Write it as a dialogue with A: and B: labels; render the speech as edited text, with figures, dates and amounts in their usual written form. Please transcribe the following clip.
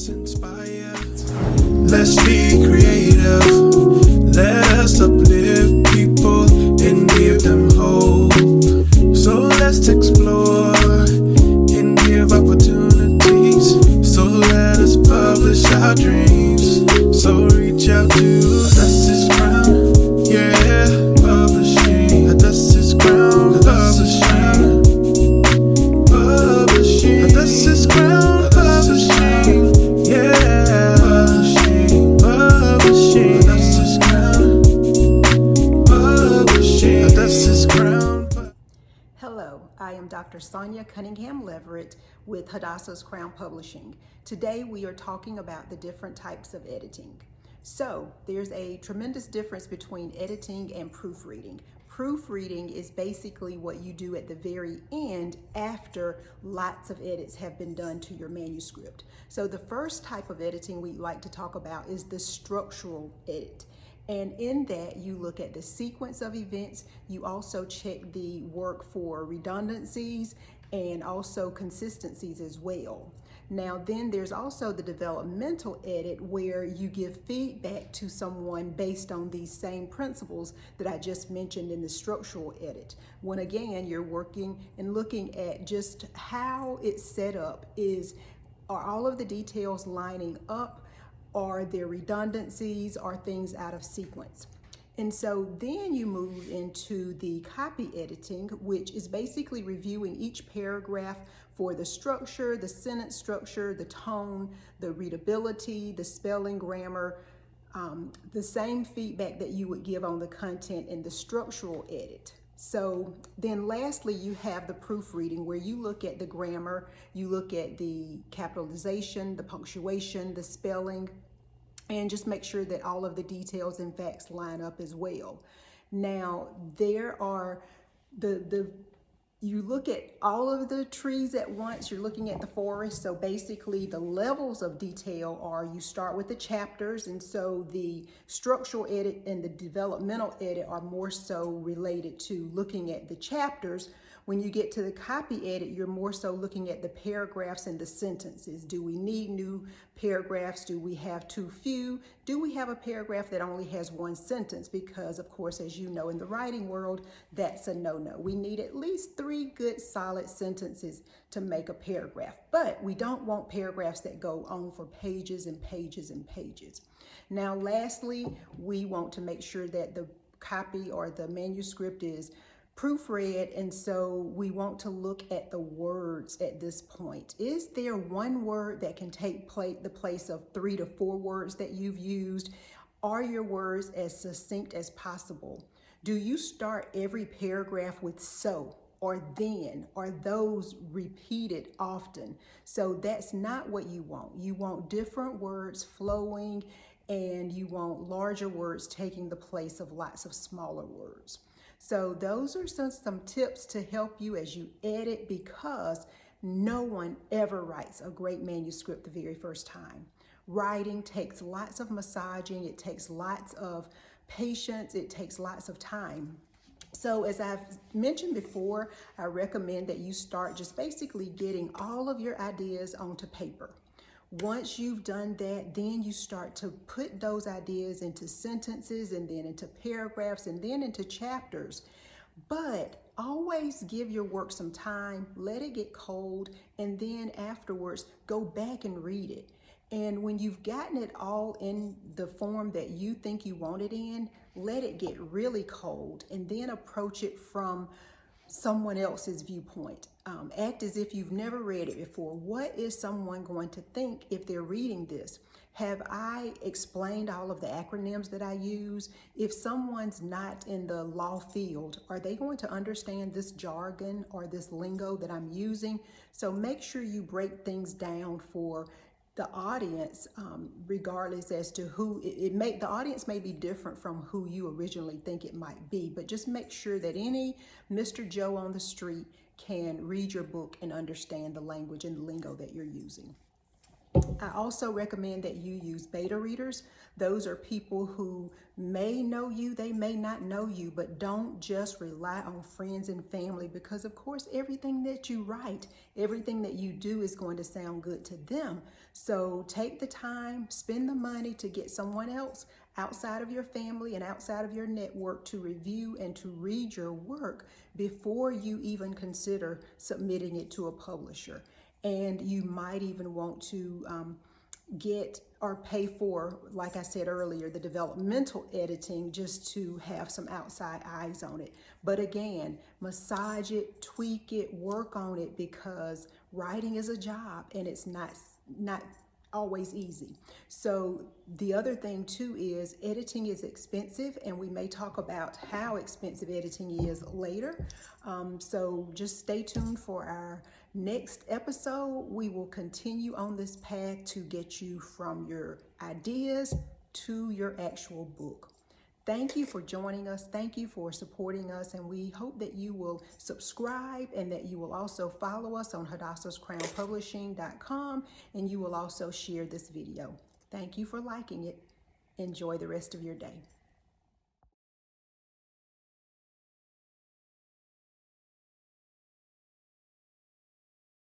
A: inspire. Let's be creative. Let us uplift people and give them hope. So let's explore and give opportunities. So let us publish our dreams. So reach out to Dust's Crown. Yeah, publishing. Dust's Crown. Publishing. Publishing. Dust's Crown. Publishing. Yeah. Publishing. Publishing. Dust's Crown. Publishing. Dust's Crown.
B: Hello, I am Dr. Sonia Cunningham Leverett with Hadassah's Crown Publishing. Today we are talking about the different types of editing. So there's a tremendous difference between editing and proofreading. Proofreading is basically what you do at the very end after lots of edits have been done to your manuscript. So the first type of editing we like to talk about is the structural edit. And in that, you look at the sequence of events. You also check the work for redundancies and also consistencies as well. Now, then there's also the developmental edit where you give feedback to someone based on these same principles that I just mentioned in the structural edit. When again, you're working and looking at just how it's set up. Are all of the details lining up? Are there redundancies? Are things out of sequence? And so then you move into the copy editing, which is basically reviewing each paragraph for the structure, the sentence structure, the tone, the readability, the spelling, grammar, the same feedback that you would give on the content in the structural edit. So then lastly, you have the proofreading where you look at the grammar, you look at the capitalization, the punctuation, the spelling, and just make sure that all of the details and facts line up as well. Now, there are you look at all of the trees at once, you're looking at the forest. So basically the levels of detail are, you start with the chapters, and so the structural edit and the developmental edit are more so related to looking at the chapters. When you get to the copy edit, you're more so looking at the paragraphs and the sentences. Do we need new paragraphs? Do we have too few? Do we have a paragraph that only has one sentence? Because of course, as you know, in the writing world, that's a no-no. We need at least 3 good solid sentences to make a paragraph, but we don't want paragraphs that go on for pages and pages and pages. Now, lastly, we want to make sure that the copy or the manuscript is proofread, and so we want to look at the words at this point. Is there one word that can take the place of 3 to 4 words that you've used? Are your words as succinct as possible? Do you start every paragraph with so or then? Are those repeated often? So that's not what you want. You want different words flowing, and you want larger words taking the place of lots of smaller words. So those are some tips to help you as you edit, because no one ever writes a great manuscript the very first time. Writing takes lots of massaging, it takes lots of patience, it takes lots of time. So as I've mentioned before, I recommend that you start just basically getting all of your ideas onto paper. Once you've done that, then you start to put those ideas into sentences, and then into paragraphs, and then into chapters. But always give your work some time, let it get cold, and then afterwards go back and read it. And when you've gotten it all in the form that you think you want it in, let it get really cold, and then approach it from someone else's viewpoint. Act as if you've never read it before. What is someone going to think if they're reading this? Have I explained all of the acronyms that I use? If someone's not in the law field, are they going to understand this jargon or this lingo that I'm using? So make sure you break things down for the audience, regardless as to who the audience may be different from who you originally think it might be, but just make sure that any Mr. Joe on the street can read your book and understand the language and the lingo that you're using. I also recommend that you use beta readers. Those are people who may know you, they may not know you, but don't just rely on friends and family, because of course everything that you write, everything that you do is going to sound good to them. So take the time, spend the money to get someone else outside of your family and outside of your network to review and to read your work before you even consider submitting it to a publisher. And you might even want to get or pay for, like I said earlier, the developmental editing, just to have some outside eyes on it. But again, massage it, tweak it, work on it, because writing is a job and it's not always easy. So the other thing too is editing is expensive, and we may talk about how expensive editing is later. So just stay tuned for our next episode. We will continue on this path to get you from your ideas to your actual book. Thank you for joining us. Thank you for supporting us. And we hope that you will subscribe and that you will also follow us on HadassahsCrownPublishing.com, and you will also share this video. Thank you for liking it. Enjoy the rest of your day.